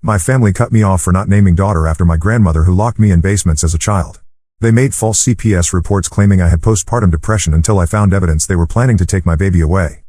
My family cut me off for not naming daughter after my grandmother who locked me in basements as a child. They made false CPS reports claiming I had postpartum depression until I found evidence they were planning to take my baby away.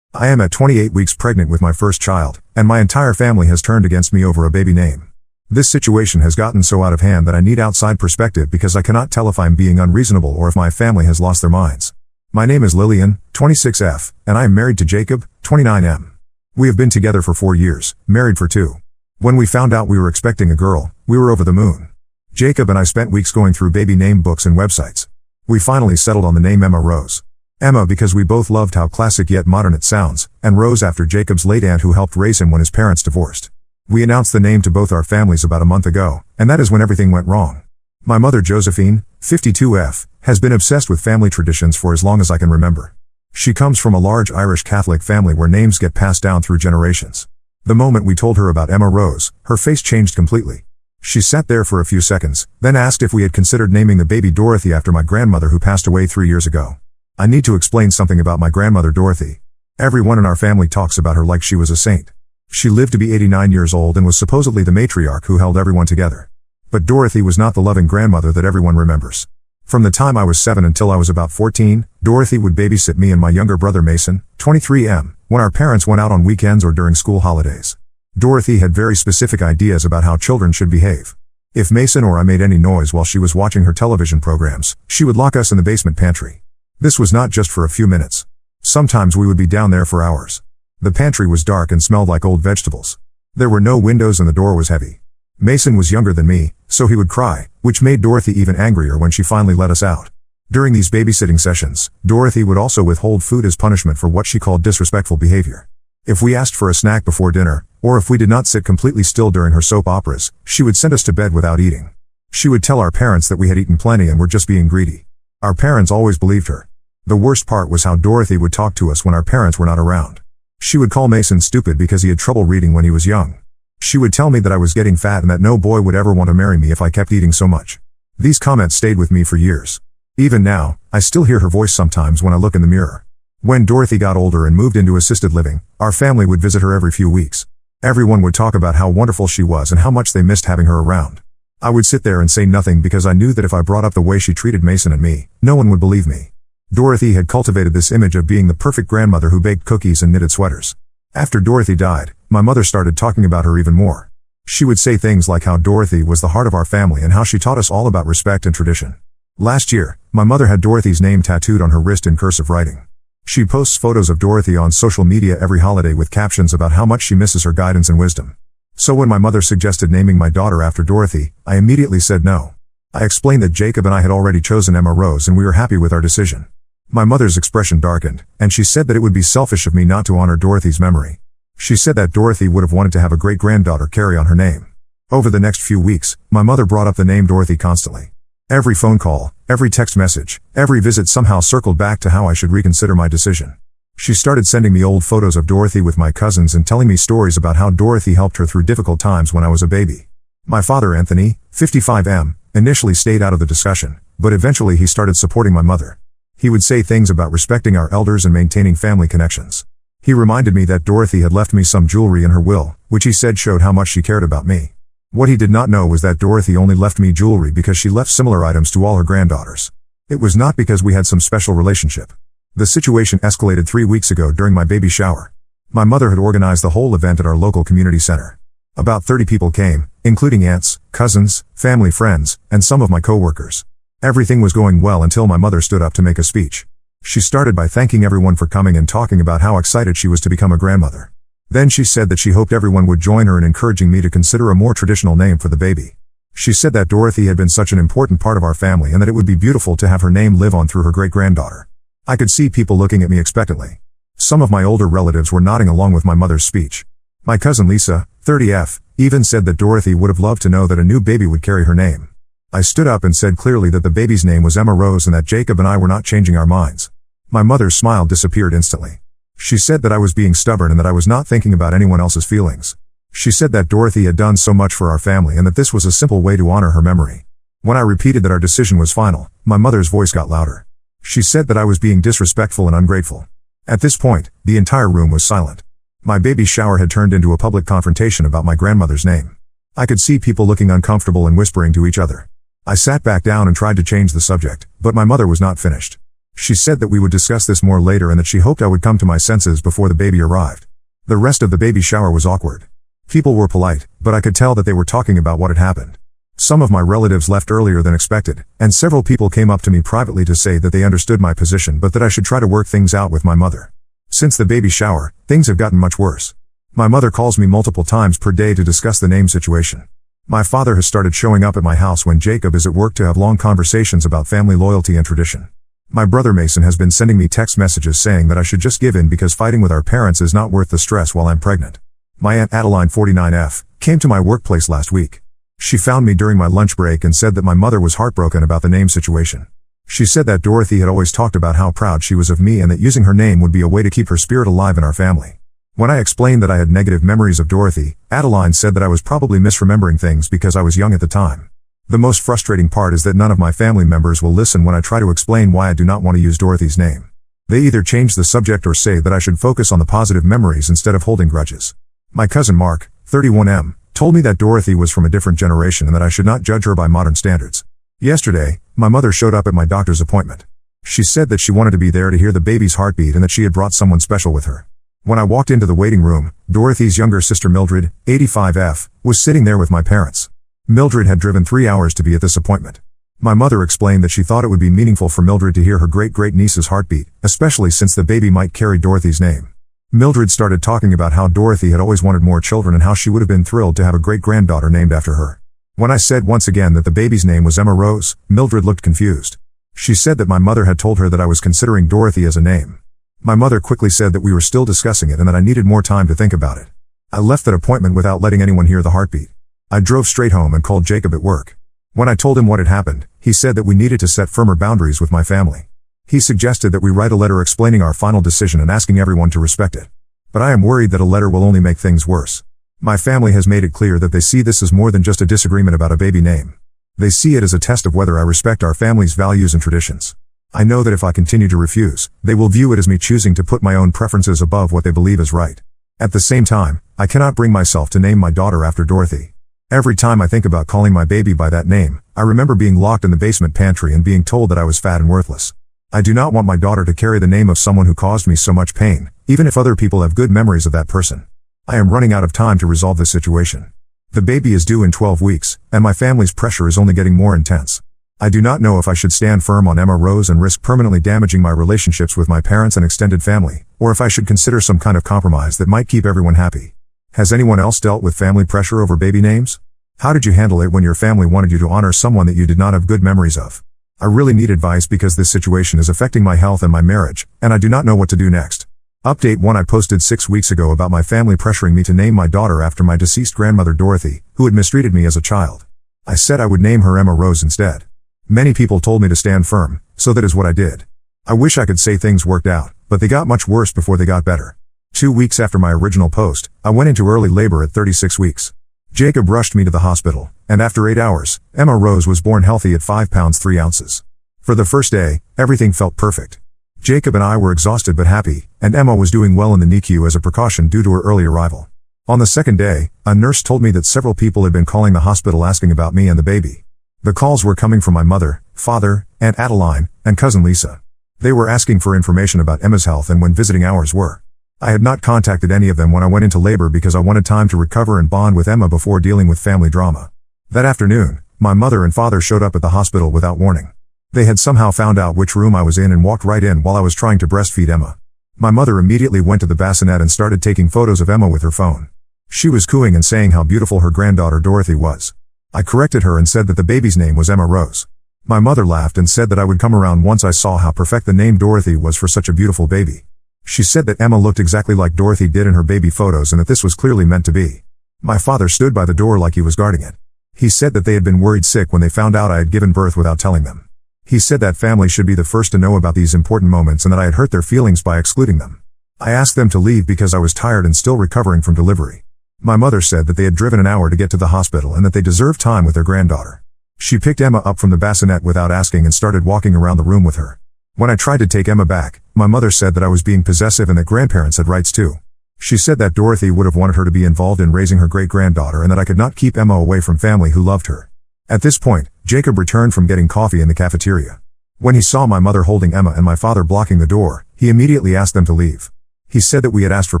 I am at 28 weeks pregnant with my first child, and my entire family has turned against me over a baby name. This situation has gotten so out of hand that I need outside perspective because I cannot tell if I'm being unreasonable or if my family has lost their minds. My name is Lillian, 26F, and I am married to Jacob, 29M. We have been together for 4 years, married for 2. When we found out we were expecting a girl, we were over the moon. Jacob and I spent weeks going through baby name books and websites. We finally settled on the name Emma Rose. Emma because we both loved how classic yet modern it sounds, and Rose after Jacob's late aunt who helped raise him when his parents divorced. We announced the name to both our families about a month ago, and that is when everything went wrong. My mother Josephine, 52F, has been obsessed with family traditions for as long as I can remember. She comes from a large Irish Catholic family where names get passed down through generations. The moment we told her about Emma Rose, her face changed completely. She sat there for a few seconds, then asked if we had considered naming the baby Dorothy after my grandmother who passed away 3 years ago. I need to explain something about my grandmother Dorothy. Everyone in our family talks about her like she was a saint. She lived to be 89 years old and was supposedly the matriarch who held everyone together. But Dorothy was not the loving grandmother that everyone remembers. From the time I was 7 until I was about 14, Dorothy would babysit me and my younger brother Mason, 23M, when our parents went out on weekends or during school holidays. Dorothy had very specific ideas about how children should behave. If Mason or I made any noise while she was watching her television programs, she would lock us in the basement pantry. This was not just for a few minutes. Sometimes we would be down there for hours. The pantry was dark and smelled like old vegetables. There were no windows and the door was heavy. Mason was younger than me, so he would cry, which made Dorothy even angrier when she finally let us out. During these babysitting sessions, Dorothy would also withhold food as punishment for what she called disrespectful behavior. If we asked for a snack before dinner, or if we did not sit completely still during her soap operas, she would send us to bed without eating. She would tell our parents that we had eaten plenty and were just being greedy. Our parents always believed her. The worst part was how Dorothy would talk to us when our parents were not around. She would call Mason stupid because he had trouble reading when he was young. She would tell me that I was getting fat and that no boy would ever want to marry me if I kept eating so much. These comments stayed with me for years. Even now, I still hear her voice sometimes when I look in the mirror. When Dorothy got older and moved into assisted living, our family would visit her every few weeks. Everyone would talk about how wonderful she was and how much they missed having her around. I would sit there and say nothing because I knew that if I brought up the way she treated Mason and me, no one would believe me. Dorothy had cultivated this image of being the perfect grandmother who baked cookies and knitted sweaters. After Dorothy died, my mother started talking about her even more. She would say things like how Dorothy was the heart of our family and how she taught us all about respect and tradition. Last year, my mother had Dorothy's name tattooed on her wrist in cursive writing. She posts photos of Dorothy on social media every holiday with captions about how much she misses her guidance and wisdom. So when my mother suggested naming my daughter after Dorothy, I immediately said no. I explained that Jacob and I had already chosen Emma Rose and we were happy with our decision. My mother's expression darkened, and she said that it would be selfish of me not to honor Dorothy's memory. She said that Dorothy would have wanted to have a great-granddaughter carry on her name. Over the next few weeks, my mother brought up the name Dorothy constantly. Every phone call, every text message, every visit somehow circled back to how I should reconsider my decision. She started sending me old photos of Dorothy with my cousins and telling me stories about how Dorothy helped her through difficult times when I was a baby. My father Anthony, 55M, initially stayed out of the discussion, but eventually he started supporting my mother. He would say things about respecting our elders and maintaining family connections. He reminded me that Dorothy had left me some jewelry in her will, which he said showed how much she cared about me. What he did not know was that Dorothy only left me jewelry because she left similar items to all her granddaughters. It was not because we had some special relationship. The situation escalated 3 weeks ago during my baby shower. My mother had organized the whole event at our local community center. About 30 people came, including aunts, cousins, family friends, and some of my co-workers. Everything was going well until my mother stood up to make a speech. She started by thanking everyone for coming and talking about how excited she was to become a grandmother. Then she said that she hoped everyone would join her in encouraging me to consider a more traditional name for the baby. She said that Dorothy had been such an important part of our family and that it would be beautiful to have her name live on through her great-granddaughter. I could see people looking at me expectantly. Some of my older relatives were nodding along with my mother's speech. My cousin Lisa, 30F, even said that Dorothy would have loved to know that a new baby would carry her name. I stood up and said clearly that the baby's name was Emma Rose and that Jacob and I were not changing our minds. My mother's smile disappeared instantly. She said that I was being stubborn and that I was not thinking about anyone else's feelings. She said that Dorothy had done so much for our family and that this was a simple way to honor her memory. When I repeated that our decision was final, my mother's voice got louder. She said that I was being disrespectful and ungrateful. At this point, the entire room was silent. My baby shower had turned into a public confrontation about my grandmother's name. I could see people looking uncomfortable and whispering to each other. I sat back down and tried to change the subject, but my mother was not finished. She said that we would discuss this more later and that she hoped I would come to my senses before the baby arrived. The rest of the baby shower was awkward. People were polite, but I could tell that they were talking about what had happened. Some of my relatives left earlier than expected, and several people came up to me privately to say that they understood my position but that I should try to work things out with my mother. Since the baby shower, things have gotten much worse. My mother calls me multiple times per day to discuss the name situation. My father has started showing up at my house when Jacob is at work to have long conversations about family loyalty and tradition. My brother Mason has been sending me text messages saying that I should just give in because fighting with our parents is not worth the stress while I'm pregnant. My Aunt Adeline 49F came to my workplace last week. She found me during my lunch break and said that my mother was heartbroken about the name situation. She said that Dorothy had always talked about how proud she was of me and that using her name would be a way to keep her spirit alive in our family. When I explained that I had negative memories of Dorothy, Adeline said that I was probably misremembering things because I was young at the time. The most frustrating part is that none of my family members will listen when I try to explain why I do not want to use Dorothy's name. They either change the subject or say that I should focus on the positive memories instead of holding grudges. My cousin Mark, 31M, told me that Dorothy was from a different generation and that I should not judge her by modern standards. Yesterday, my mother showed up at my doctor's appointment. She said that she wanted to be there to hear the baby's heartbeat and that she had brought someone special with her. When I walked into the waiting room, Dorothy's younger sister Mildred, 85F, was sitting there with my parents. Mildred had driven 3 hours to be at this appointment. My mother explained that she thought it would be meaningful for Mildred to hear her great-great-niece's heartbeat, especially since the baby might carry Dorothy's name. Mildred started talking about how Dorothy had always wanted more children and how she would have been thrilled to have a great-granddaughter named after her. When I said once again that the baby's name was Emma Rose, Mildred looked confused. She said that my mother had told her that I was considering Dorothy as a name. My mother quickly said that we were still discussing it and that I needed more time to think about it. I left that appointment without letting anyone hear the heartbeat. I drove straight home and called Jacob at work. When I told him what had happened, he said that we needed to set firmer boundaries with my family. He suggested that we write a letter explaining our final decision and asking everyone to respect it. But I am worried that a letter will only make things worse. My family has made it clear that they see this as more than just a disagreement about a baby name. They see it as a test of whether I respect our family's values and traditions. I know that if I continue to refuse, they will view it as me choosing to put my own preferences above what they believe is right. At the same time, I cannot bring myself to name my daughter after Dorothy. Every time I think about calling my baby by that name, I remember being locked in the basement pantry and being told that I was fat and worthless. I do not want my daughter to carry the name of someone who caused me so much pain, even if other people have good memories of that person. I am running out of time to resolve this situation. The baby is due in 12 weeks, and my family's pressure is only getting more intense. I do not know if I should stand firm on Emma Rose and risk permanently damaging my relationships with my parents and extended family, or if I should consider some kind of compromise that might keep everyone happy. Has anyone else dealt with family pressure over baby names? How did you handle it when your family wanted you to honor someone that you did not have good memories of? I really need advice because this situation is affecting my health and my marriage, and I do not know what to do next. Update 1: I posted 6 weeks ago about my family pressuring me to name my daughter after my deceased grandmother Dorothy, who had mistreated me as a child. I said I would name her Emma Rose instead. Many people told me to stand firm, so that is what I did. I wish I could say things worked out, but they got much worse before they got better. 2 weeks after my original post, I went into early labor at 36 weeks. Jacob rushed me to the hospital, and after 8 hours, Emma Rose was born healthy at 5 pounds 3 ounces. For the first day, everything felt perfect. Jacob and I were exhausted but happy, and Emma was doing well in the NICU as a precaution due to her early arrival. On the second day, a nurse told me that several people had been calling the hospital asking about me and the baby. The calls were coming from my mother, father, Aunt Adeline, and cousin Lisa. They were asking for information about Emma's health and when visiting hours were. I had not contacted any of them when I went into labor because I wanted time to recover and bond with Emma before dealing with family drama. That afternoon, my mother and father showed up at the hospital without warning. They had somehow found out which room I was in and walked right in while I was trying to breastfeed Emma. My mother immediately went to the bassinet and started taking photos of Emma with her phone. She was cooing and saying how beautiful her granddaughter Dorothy was. I corrected her and said that the baby's name was Emma Rose. My mother laughed and said that I would come around once I saw how perfect the name Dorothy was for such a beautiful baby. She said that Emma looked exactly like Dorothy did in her baby photos and that this was clearly meant to be. My father stood by the door like he was guarding it. He said that they had been worried sick when they found out I had given birth without telling them. He said that family should be the first to know about these important moments and that I had hurt their feelings by excluding them. I asked them to leave because I was tired and still recovering from delivery. My mother said that they had driven an hour to get to the hospital and that they deserved time with their granddaughter. She picked Emma up from the bassinet without asking and started walking around the room with her. When I tried to take Emma back, my mother said that I was being possessive and that grandparents had rights too. She said that Dorothy would have wanted her to be involved in raising her great-granddaughter and that I could not keep Emma away from family who loved her. At this point, Jacob returned from getting coffee in the cafeteria. When he saw my mother holding Emma and my father blocking the door, he immediately asked them to leave. He said that we had asked for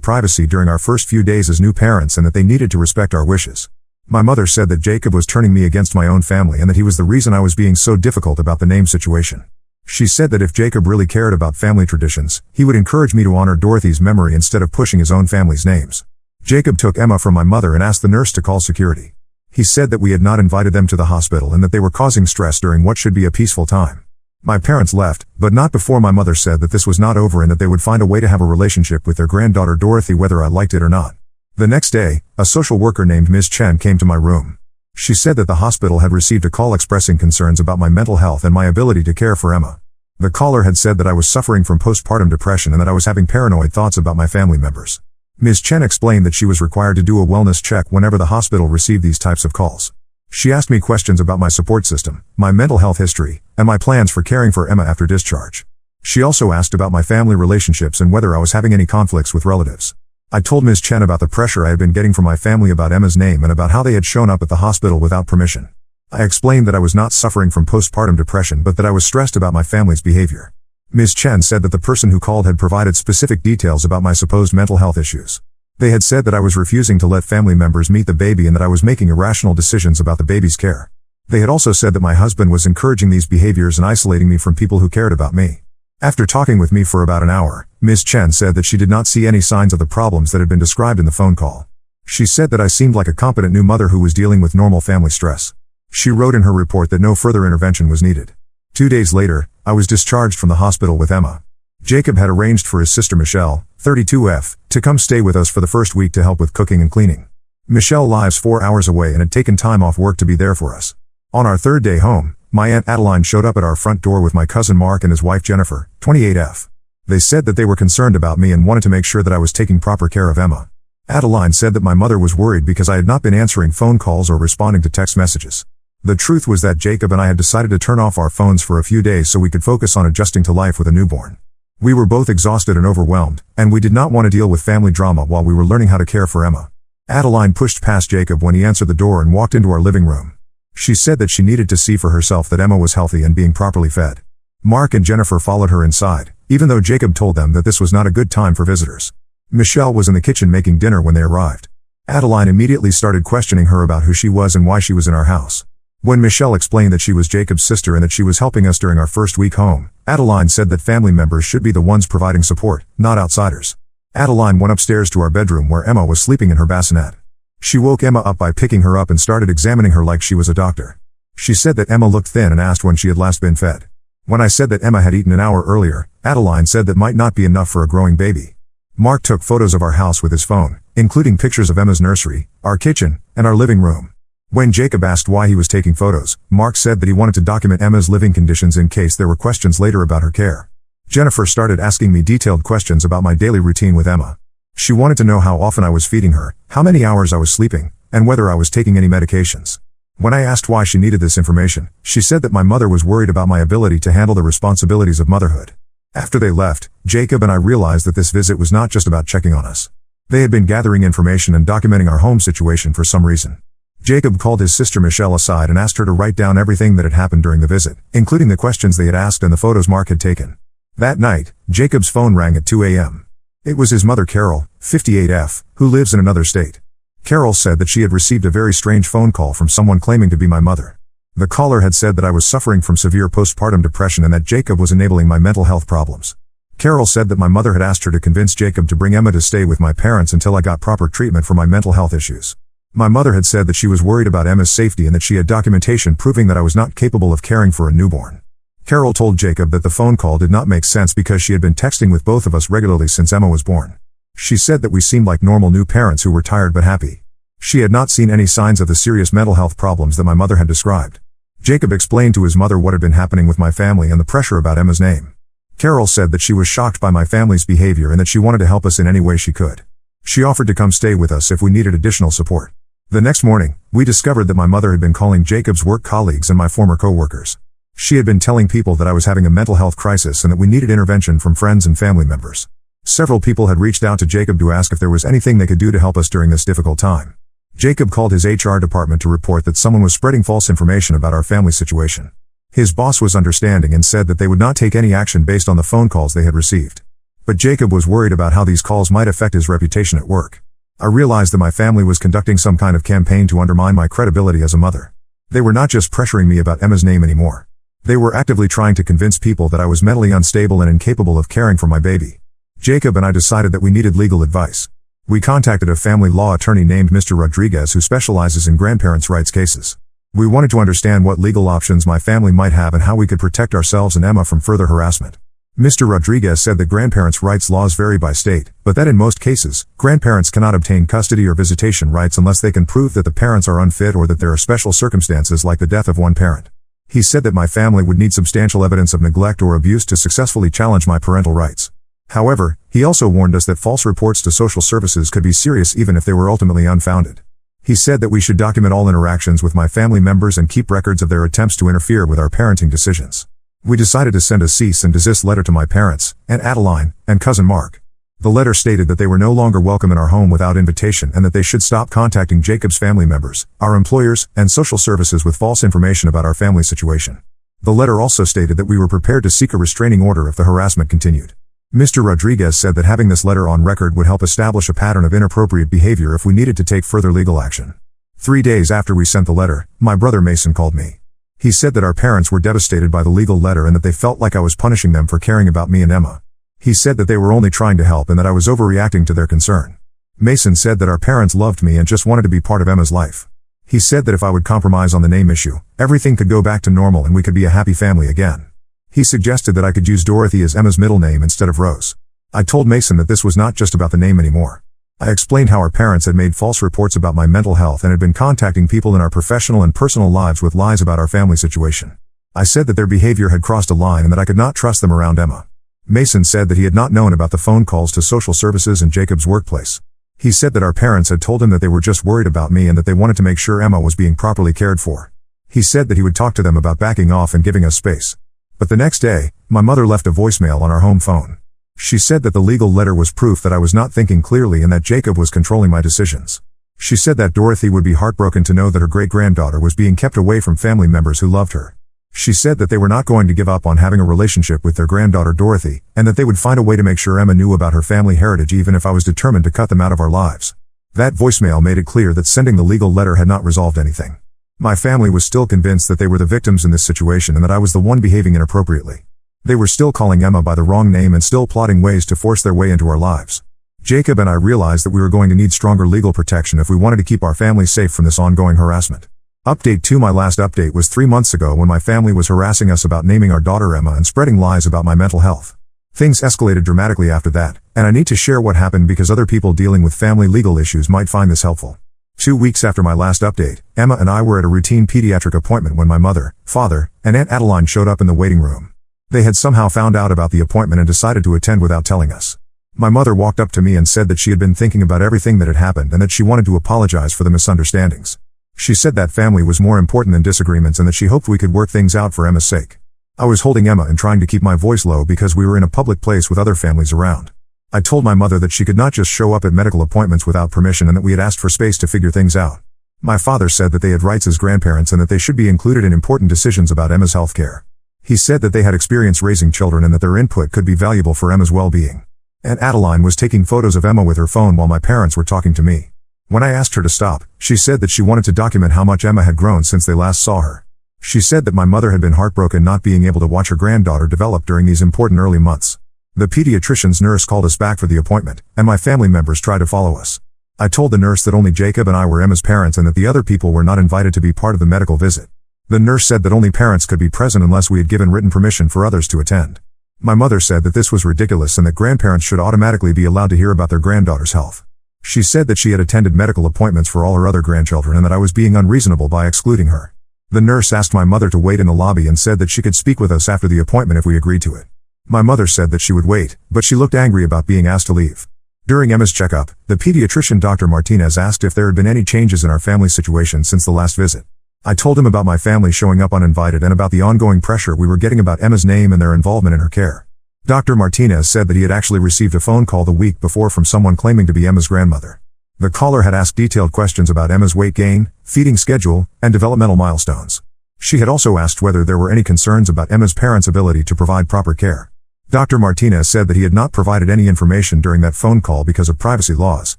privacy during our first few days as new parents and that they needed to respect our wishes. My mother said that Jacob was turning me against my own family and that he was the reason I was being so difficult about the name situation. She said that if Jacob really cared about family traditions, he would encourage me to honor Dorothy's memory instead of pushing his own family's names. Jacob took Emma from my mother and asked the nurse to call security. He said that we had not invited them to the hospital and that they were causing stress during what should be a peaceful time. My parents left, but not before my mother said that this was not over and that they would find a way to have a relationship with their granddaughter Dorothy whether I liked it or not. The next day, a social worker named Ms. Chen came to my room. She said that the hospital had received a call expressing concerns about my mental health and my ability to care for Emma. The caller had said that I was suffering from postpartum depression and that I was having paranoid thoughts about my family members. Ms. Chen explained that she was required to do a wellness check whenever the hospital received these types of calls. She asked me questions about my support system, my mental health history, and my plans for caring for Emma after discharge. She also asked about my family relationships and whether I was having any conflicts with relatives. I told Ms. Chen about the pressure I had been getting from my family about Emma's name and about how they had shown up at the hospital without permission. I explained that I was not suffering from postpartum depression but that I was stressed about my family's behavior. Ms. Chen said that the person who called had provided specific details about my supposed mental health issues. They had said that I was refusing to let family members meet the baby and that I was making irrational decisions about the baby's care. They had also said that my husband was encouraging these behaviors and isolating me from people who cared about me. After talking with me for about an hour, Ms. Chen said that she did not see any signs of the problems that had been described in the phone call. She said that I seemed like a competent new mother who was dealing with normal family stress. She wrote in her report that no further intervention was needed. 2 days later, I was discharged from the hospital with Emma. Jacob had arranged for his sister Michelle, 32F, to come stay with us for the first week to help with cooking and cleaning. Michelle lives 4 hours away and had taken time off work to be there for us. On our third day home, my Aunt Adeline showed up at our front door with my cousin Mark and his wife Jennifer, 28F. They said that they were concerned about me and wanted to make sure that I was taking proper care of Emma. Adeline said that my mother was worried because I had not been answering phone calls or responding to text messages. The truth was that Jacob and I had decided to turn off our phones for a few days so we could focus on adjusting to life with a newborn. We were both exhausted and overwhelmed, and we did not want to deal with family drama while we were learning how to care for Emma. Adeline pushed past Jacob when he answered the door and walked into our living room. She said that she needed to see for herself that Emma was healthy and being properly fed. Mark and Jennifer followed her inside, even though Jacob told them that this was not a good time for visitors. Michelle was in the kitchen making dinner when they arrived. Adeline immediately started questioning her about who she was and why she was in our house. When Michelle explained that she was Jacob's sister and that she was helping us during our first week home, Adeline said that family members should be the ones providing support, not outsiders. Adeline went upstairs to our bedroom where Emma was sleeping in her bassinet. She woke Emma up by picking her up and started examining her like she was a doctor. She said that Emma looked thin and asked when she had last been fed. When I said that Emma had eaten an hour earlier, Adeline said that might not be enough for a growing baby. Mark took photos of our house with his phone, including pictures of Emma's nursery, our kitchen, and our living room. When Jacob asked why he was taking photos, Mark said that he wanted to document Emma's living conditions in case there were questions later about her care. Jennifer started asking me detailed questions about my daily routine with Emma. She wanted to know how often I was feeding her, how many hours I was sleeping, and whether I was taking any medications. When I asked why she needed this information, she said that my mother was worried about my ability to handle the responsibilities of motherhood. After they left, Jacob and I realized that this visit was not just about checking on us. They had been gathering information and documenting our home situation for some reason. Jacob called his sister Michelle aside and asked her to write down everything that had happened during the visit, including the questions they had asked and the photos Mark had taken. That night, Jacob's phone rang at 2 a.m. It was his mother Carol, 58F, who lives in another state. Carol said that she had received a very strange phone call from someone claiming to be my mother. The caller had said that I was suffering from severe postpartum depression and that Jacob was enabling my mental health problems. Carol said that my mother had asked her to convince Jacob to bring Emma to stay with my parents until I got proper treatment for my mental health issues. My mother had said that she was worried about Emma's safety and that she had documentation proving that I was not capable of caring for a newborn. Carol told Jacob that the phone call did not make sense because she had been texting with both of us regularly since Emma was born. She said that we seemed like normal new parents who were tired but happy. She had not seen any signs of the serious mental health problems that my mother had described. Jacob explained to his mother what had been happening with my family and the pressure about Emma's name. Carol said that she was shocked by my family's behavior and that she wanted to help us in any way she could. She offered to come stay with us if we needed additional support. The next morning, we discovered that my mother had been calling Jacob's work colleagues and my former co-workers. She had been telling people that I was having a mental health crisis and that we needed intervention from friends and family members. Several people had reached out to Jacob to ask if there was anything they could do to help us during this difficult time. Jacob called his HR department to report that someone was spreading false information about our family situation. His boss was understanding and said that they would not take any action based on the phone calls they had received. But Jacob was worried about how these calls might affect his reputation at work. I realized that my family was conducting some kind of campaign to undermine my credibility as a mother. They were not just pressuring me about Emma's name anymore. They were actively trying to convince people that I was mentally unstable and incapable of caring for my baby. Jacob and I decided that we needed legal advice. We contacted a family law attorney named Mr. Rodriguez who specializes in grandparents' rights cases. We wanted to understand what legal options my family might have and how we could protect ourselves and Emma from further harassment. Mr. Rodriguez said that grandparents' rights laws vary by state, but that in most cases, grandparents cannot obtain custody or visitation rights unless they can prove that the parents are unfit or that there are special circumstances like the death of one parent. He said that my family would need substantial evidence of neglect or abuse to successfully challenge my parental rights. However, he also warned us that false reports to social services could be serious even if they were ultimately unfounded. He said that we should document all interactions with my family members and keep records of their attempts to interfere with our parenting decisions. We decided to send a cease and desist letter to my parents, Aunt Adeline, and cousin Mark. The letter stated that they were no longer welcome in our home without invitation and that they should stop contacting Jacob's family members, our employers, and social services with false information about our family situation. The letter also stated that we were prepared to seek a restraining order if the harassment continued. Mr. Rodriguez said that having this letter on record would help establish a pattern of inappropriate behavior if we needed to take further legal action. 3 days after we sent the letter, my brother Mason called me. He said that our parents were devastated by the legal letter and that they felt like I was punishing them for caring about me and Emma. He said that they were only trying to help and that I was overreacting to their concern. Mason said that our parents loved me and just wanted to be part of Emma's life. He said that if I would compromise on the name issue, everything could go back to normal and we could be a happy family again. He suggested that I could use Dorothy as Emma's middle name instead of Rose. I told Mason that this was not just about the name anymore. I explained how our parents had made false reports about my mental health and had been contacting people in our professional and personal lives with lies about our family situation. I said that their behavior had crossed a line and that I could not trust them around Emma. Mason said that he had not known about the phone calls to social services and Jacob's workplace. He said that our parents had told him that they were just worried about me and that they wanted to make sure Emma was being properly cared for. He said that he would talk to them about backing off and giving us space. But the next day, my mother left a voicemail on our home phone. She said that the legal letter was proof that I was not thinking clearly and that Jacob was controlling my decisions. She said that Dorothy would be heartbroken to know that her great-granddaughter was being kept away from family members who loved her. She said that they were not going to give up on having a relationship with their granddaughter Dorothy, and that they would find a way to make sure Emma knew about her family heritage even if I was determined to cut them out of our lives. That voicemail made it clear that sending the legal letter had not resolved anything. My family was still convinced that they were the victims in this situation and that I was the one behaving inappropriately. They were still calling Emma by the wrong name and still plotting ways to force their way into our lives. Jacob and I realized that we were going to need stronger legal protection if we wanted to keep our family safe from this ongoing harassment. Update 2. My last update was 3 months ago when my family was harassing us about naming our daughter Emma and spreading lies about my mental health. Things escalated dramatically after that, and I need to share what happened because other people dealing with family legal issues might find this helpful. 2 weeks after my last update, Emma and I were at a routine pediatric appointment when my mother, father, and Aunt Adeline showed up in the waiting room. They had somehow found out about the appointment and decided to attend without telling us. My mother walked up to me and said that she had been thinking about everything that had happened and that she wanted to apologize for the misunderstandings. She said that family was more important than disagreements and that she hoped we could work things out for Emma's sake. I was holding Emma and trying to keep my voice low because we were in a public place with other families around. I told my mother that she could not just show up at medical appointments without permission and that we had asked for space to figure things out. My father said that they had rights as grandparents and that they should be included in important decisions about Emma's health care. He said that they had experience raising children and that their input could be valuable for Emma's well-being. Aunt Adeline was taking photos of Emma with her phone while my parents were talking to me. When I asked her to stop, she said that she wanted to document how much Emma had grown since they last saw her. She said that my mother had been heartbroken not being able to watch her granddaughter develop during these important early months. The pediatrician's nurse called us back for the appointment, and my family members tried to follow us. I told the nurse that only Jacob and I were Emma's parents and that the other people were not invited to be part of the medical visit. The nurse said that only parents could be present unless we had given written permission for others to attend. My mother said that this was ridiculous and that grandparents should automatically be allowed to hear about their granddaughter's health. She said that she had attended medical appointments for all her other grandchildren and that I was being unreasonable by excluding her. The nurse asked my mother to wait in the lobby and said that she could speak with us after the appointment if we agreed to it. My mother said that she would wait, but she looked angry about being asked to leave. During Emma's checkup, the pediatrician Dr. Martinez asked if there had been any changes in our family situation since the last visit. I told him about my family showing up uninvited and about the ongoing pressure we were getting about Emma's name and their involvement in her care. Dr. Martinez said that he had actually received a phone call the week before from someone claiming to be Emma's grandmother. The caller had asked detailed questions about Emma's weight gain, feeding schedule, and developmental milestones. She had also asked whether there were any concerns about Emma's parents' ability to provide proper care. Dr. Martinez said that he had not provided any information during that phone call because of privacy laws,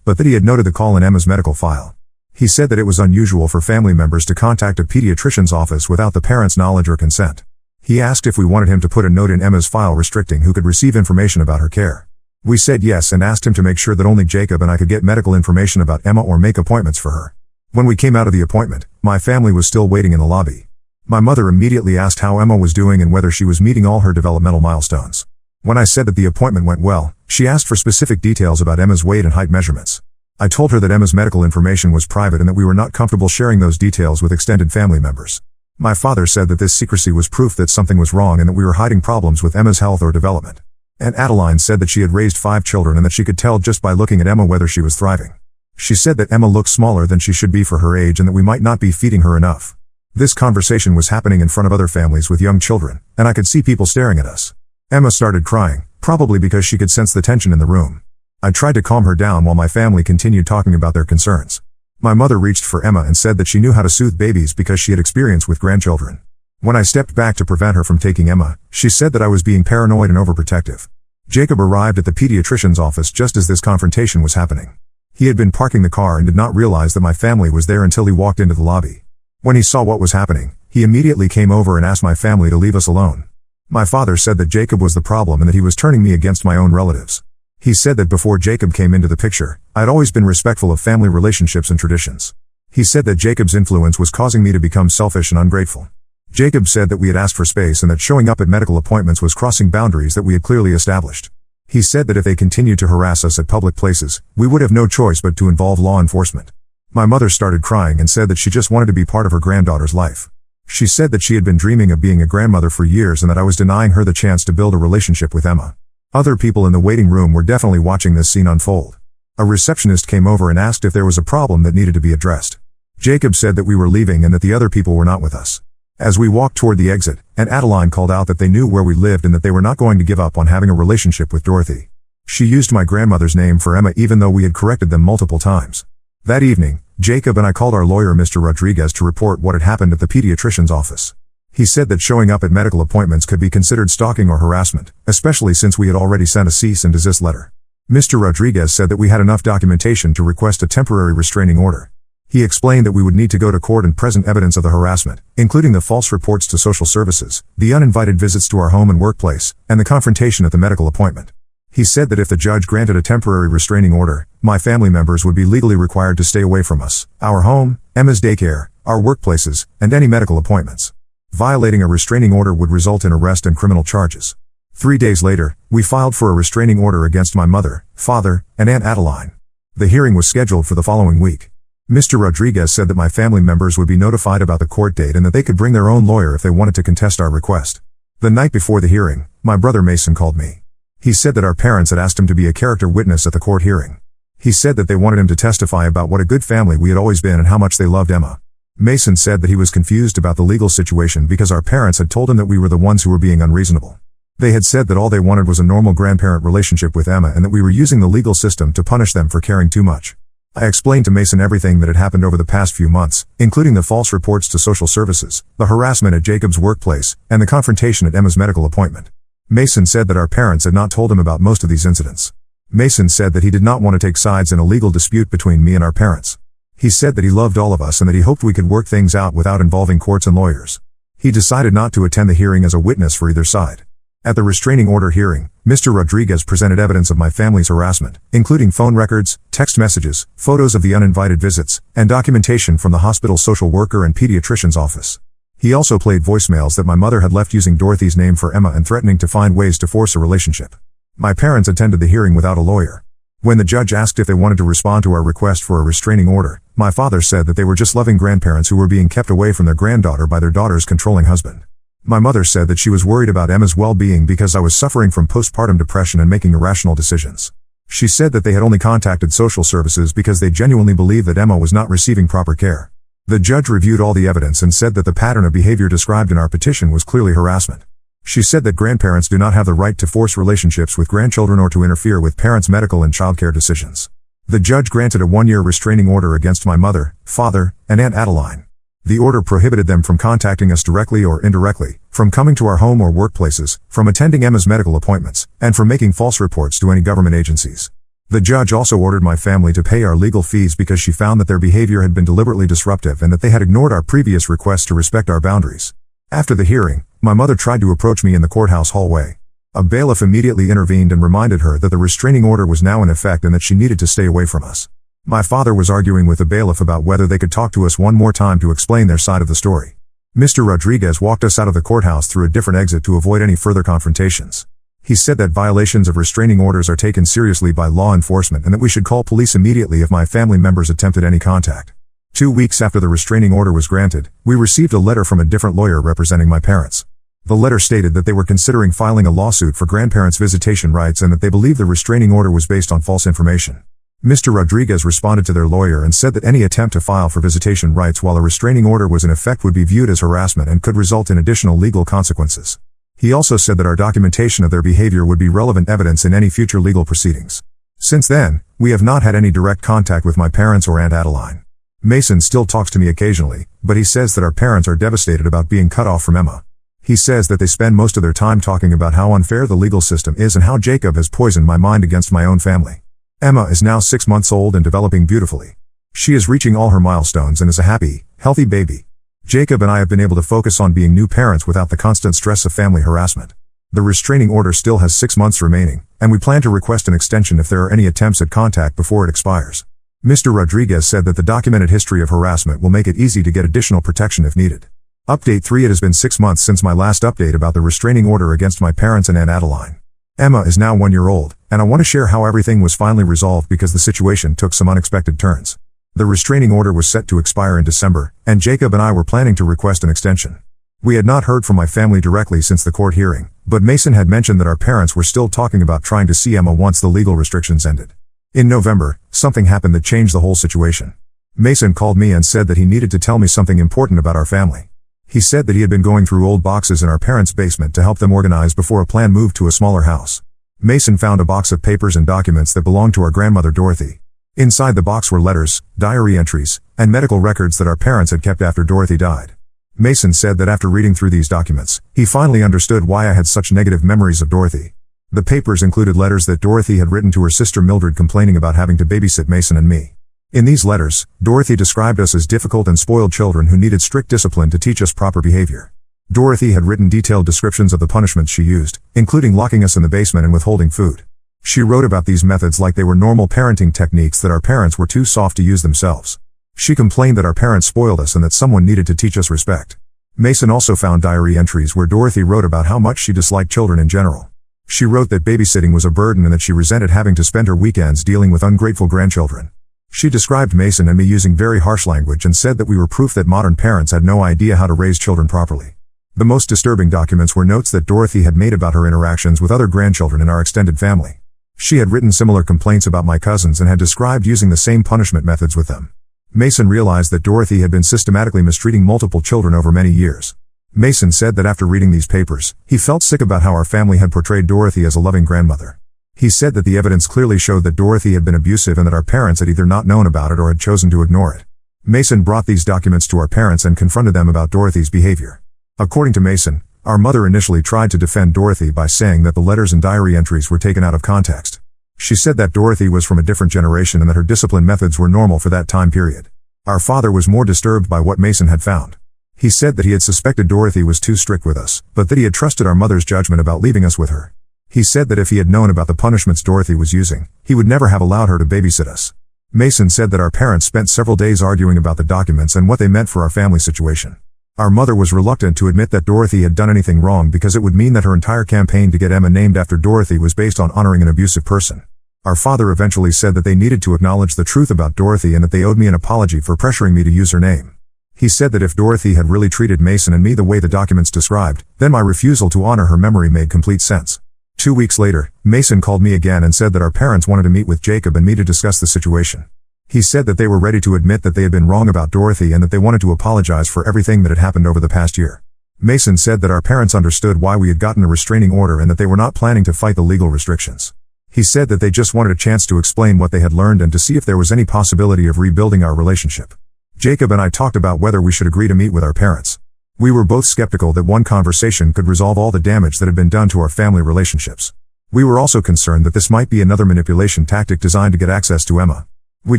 but that he had noted the call in Emma's medical file. He said that it was unusual for family members to contact a pediatrician's office without the parents' knowledge or consent. He asked if we wanted him to put a note in Emma's file restricting who could receive information about her care. We said yes and asked him to make sure that only Jacob and I could get medical information about Emma or make appointments for her. When we came out of the appointment, my family was still waiting in the lobby. My mother immediately asked how Emma was doing and whether she was meeting all her developmental milestones. When I said that the appointment went well, she asked for specific details about Emma's weight and height measurements. I told her that Emma's medical information was private and that we were not comfortable sharing those details with extended family members. My father said that this secrecy was proof that something was wrong and that we were hiding problems with Emma's health or development. Aunt Adeline said that she had raised 5 children and that she could tell just by looking at Emma whether she was thriving. She said that Emma looked smaller than she should be for her age and that we might not be feeding her enough. This conversation was happening in front of other families with young children, and I could see people staring at us. Emma started crying, probably because she could sense the tension in the room. I tried to calm her down while my family continued talking about their concerns. My mother reached for Emma and said that she knew how to soothe babies because she had experience with grandchildren. When I stepped back to prevent her from taking Emma, she said that I was being paranoid and overprotective. Jacob arrived at the pediatrician's office just as this confrontation was happening. He had been parking the car and did not realize that my family was there until he walked into the lobby. When he saw what was happening, he immediately came over and asked my family to leave us alone. My father said that Jacob was the problem and that he was turning me against my own relatives. He said that before Jacob came into the picture, I had always been respectful of family relationships and traditions. He said that Jacob's influence was causing me to become selfish and ungrateful. Jacob said that we had asked for space and that showing up at medical appointments was crossing boundaries that we had clearly established. He said that if they continued to harass us at public places, we would have no choice but to involve law enforcement. My mother started crying and said that she just wanted to be part of her granddaughter's life. She said that she had been dreaming of being a grandmother for years and that I was denying her the chance to build a relationship with Emma. Other people in the waiting room were definitely watching this scene unfold. A receptionist came over and asked if there was a problem that needed to be addressed. Jacob said that we were leaving and that the other people were not with us. As we walked toward the exit, Aunt Adeline called out that they knew where we lived and that they were not going to give up on having a relationship with Dorothy. She used my grandmother's name for Emma even though we had corrected them multiple times. That evening, Jacob and I called our lawyer Mr. Rodriguez to report what had happened at the pediatrician's office. He said that showing up at medical appointments could be considered stalking or harassment, especially since we had already sent a cease and desist letter. Mr. Rodriguez said that we had enough documentation to request a temporary restraining order. He explained that we would need to go to court and present evidence of the harassment, including the false reports to social services, the uninvited visits to our home and workplace, and the confrontation at the medical appointment. He said that if the judge granted a temporary restraining order, my family members would be legally required to stay away from us, our home, Emma's daycare, our workplaces, and any medical appointments. Violating a restraining order would result in arrest and criminal charges. 3 days later, we filed for a restraining order against my mother, father, and Aunt Adeline. The hearing was scheduled for the following week. Mr. Rodriguez said that my family members would be notified about the court date and that they could bring their own lawyer if they wanted to contest our request. The night before the hearing, my brother Mason called me. He said that our parents had asked him to be a character witness at the court hearing. He said that they wanted him to testify about what a good family we had always been and how much they loved Emma. Mason said that he was confused about the legal situation because our parents had told him that we were the ones who were being unreasonable. They had said that all they wanted was a normal grandparent relationship with Emma and that we were using the legal system to punish them for caring too much. I explained to Mason everything that had happened over the past few months, including the false reports to social services, the harassment at Jacob's workplace, and the confrontation at Emma's medical appointment. Mason said that our parents had not told him about most of these incidents. Mason said that he did not want to take sides in a legal dispute between me and our parents. He said that he loved all of us and that he hoped we could work things out without involving courts and lawyers. He decided not to attend the hearing as a witness for either side. At the restraining order hearing, Mr. Rodriguez presented evidence of my family's harassment, including phone records, text messages, photos of the uninvited visits, and documentation from the hospital's social worker and pediatrician's office. He also played voicemails that my mother had left using Dorothy's name for Emma and threatening to find ways to force a relationship. My parents attended the hearing without a lawyer. When the judge asked if they wanted to respond to our request for a restraining order, my father said that they were just loving grandparents who were being kept away from their granddaughter by their daughter's controlling husband. My mother said that she was worried about Emma's well-being because I was suffering from postpartum depression and making irrational decisions. She said that they had only contacted social services because they genuinely believed that Emma was not receiving proper care. The judge reviewed all the evidence and said that the pattern of behavior described in our petition was clearly harassment. She said that grandparents do not have the right to force relationships with grandchildren or to interfere with parents' medical and childcare decisions. The judge granted a 1-year restraining order against my mother, father, and Aunt Adeline. The order prohibited them from contacting us directly or indirectly, from coming to our home or workplaces, from attending Emma's medical appointments, and from making false reports to any government agencies. The judge also ordered my family to pay our legal fees because she found that their behavior had been deliberately disruptive and that they had ignored our previous requests to respect our boundaries. After the hearing, my mother tried to approach me in the courthouse hallway. A bailiff immediately intervened and reminded her that the restraining order was now in effect and that she needed to stay away from us. My father was arguing with the bailiff about whether they could talk to us one more time to explain their side of the story. Mr. Rodriguez walked us out of the courthouse through a different exit to avoid any further confrontations. He said that violations of restraining orders are taken seriously by law enforcement and that we should call police immediately if my family members attempted any contact. 2 weeks after the restraining order was granted, we received a letter from a different lawyer representing my parents. The letter stated that they were considering filing a lawsuit for grandparents' visitation rights and that they believed the restraining order was based on false information. Mr. Rodriguez responded to their lawyer and said that any attempt to file for visitation rights while a restraining order was in effect would be viewed as harassment and could result in additional legal consequences. He also said that our documentation of their behavior would be relevant evidence in any future legal proceedings. Since then, we have not had any direct contact with my parents or Aunt Adeline. Mason still talks to me occasionally, but he says that our parents are devastated about being cut off from Emma. He says that they spend most of their time talking about how unfair the legal system is and how Jacob has poisoned my mind against my own family. Emma is now 6 months old and developing beautifully. She is reaching all her milestones and is a happy, healthy baby. Jacob and I have been able to focus on being new parents without the constant stress of family harassment. The restraining order still has 6 months remaining, and we plan to request an extension if there are any attempts at contact before it expires. Mr. Rodriguez said that the documented history of harassment will make it easy to get additional protection if needed. Update 3: It has been 6 months since my last update about the restraining order against my parents and Aunt Adeline. Emma is now 1 year old, and I want to share how everything was finally resolved because the situation took some unexpected turns. The restraining order was set to expire in December, and Jacob and I were planning to request an extension. We had not heard from my family directly since the court hearing, but Mason had mentioned that our parents were still talking about trying to see Emma once the legal restrictions ended. In November, something happened that changed the whole situation. Mason called me and said that he needed to tell me something important about our family. He said that he had been going through old boxes in our parents' basement to help them organize before a planned move to a smaller house. Mason found a box of papers and documents that belonged to our grandmother Dorothy. Inside the box were letters, diary entries, and medical records that our parents had kept after Dorothy died. Mason said that after reading through these documents, he finally understood why I had such negative memories of Dorothy. The papers included letters that Dorothy had written to her sister Mildred complaining about having to babysit Mason and me. In these letters, Dorothy described us as difficult and spoiled children who needed strict discipline to teach us proper behavior. Dorothy had written detailed descriptions of the punishments she used, including locking us in the basement and withholding food. She wrote about these methods like they were normal parenting techniques that our parents were too soft to use themselves. She complained that our parents spoiled us and that someone needed to teach us respect. Mason also found diary entries where Dorothy wrote about how much she disliked children in general. She wrote that babysitting was a burden and that she resented having to spend her weekends dealing with ungrateful grandchildren. She described Mason and me using very harsh language and said that we were proof that modern parents had no idea how to raise children properly. The most disturbing documents were notes that Dorothy had made about her interactions with other grandchildren in our extended family. She had written similar complaints about my cousins and had described using the same punishment methods with them. Mason realized that Dorothy had been systematically mistreating multiple children over many years. Mason said that after reading these papers, he felt sick about how our family had portrayed Dorothy as a loving grandmother. He said that the evidence clearly showed that Dorothy had been abusive and that our parents had either not known about it or had chosen to ignore it. Mason brought these documents to our parents and confronted them about Dorothy's behavior. According to Mason, our mother initially tried to defend Dorothy by saying that the letters and diary entries were taken out of context. She said that Dorothy was from a different generation and that her discipline methods were normal for that time period. Our father was more disturbed by what Mason had found. He said that he had suspected Dorothy was too strict with us, but that he had trusted our mother's judgment about leaving us with her. He said that if he had known about the punishments Dorothy was using, he would never have allowed her to babysit us. Mason said that our parents spent several days arguing about the documents and what they meant for our family situation. Our mother was reluctant to admit that Dorothy had done anything wrong because it would mean that her entire campaign to get Emma named after Dorothy was based on honoring an abusive person. Our father eventually said that they needed to acknowledge the truth about Dorothy and that they owed me an apology for pressuring me to use her name. He said that if Dorothy had really treated Mason and me the way the documents described, then my refusal to honor her memory made complete sense. 2 weeks later, Mason called me again and said that our parents wanted to meet with Jacob and me to discuss the situation. He said that they were ready to admit that they had been wrong about Dorothy and that they wanted to apologize for everything that had happened over the past year. Mason said that our parents understood why we had gotten a restraining order and that they were not planning to fight the legal restrictions. He said that they just wanted a chance to explain what they had learned and to see if there was any possibility of rebuilding our relationship. Jacob and I talked about whether we should agree to meet with our parents. We were both skeptical that one conversation could resolve all the damage that had been done to our family relationships. We were also concerned that this might be another manipulation tactic designed to get access to Emma. We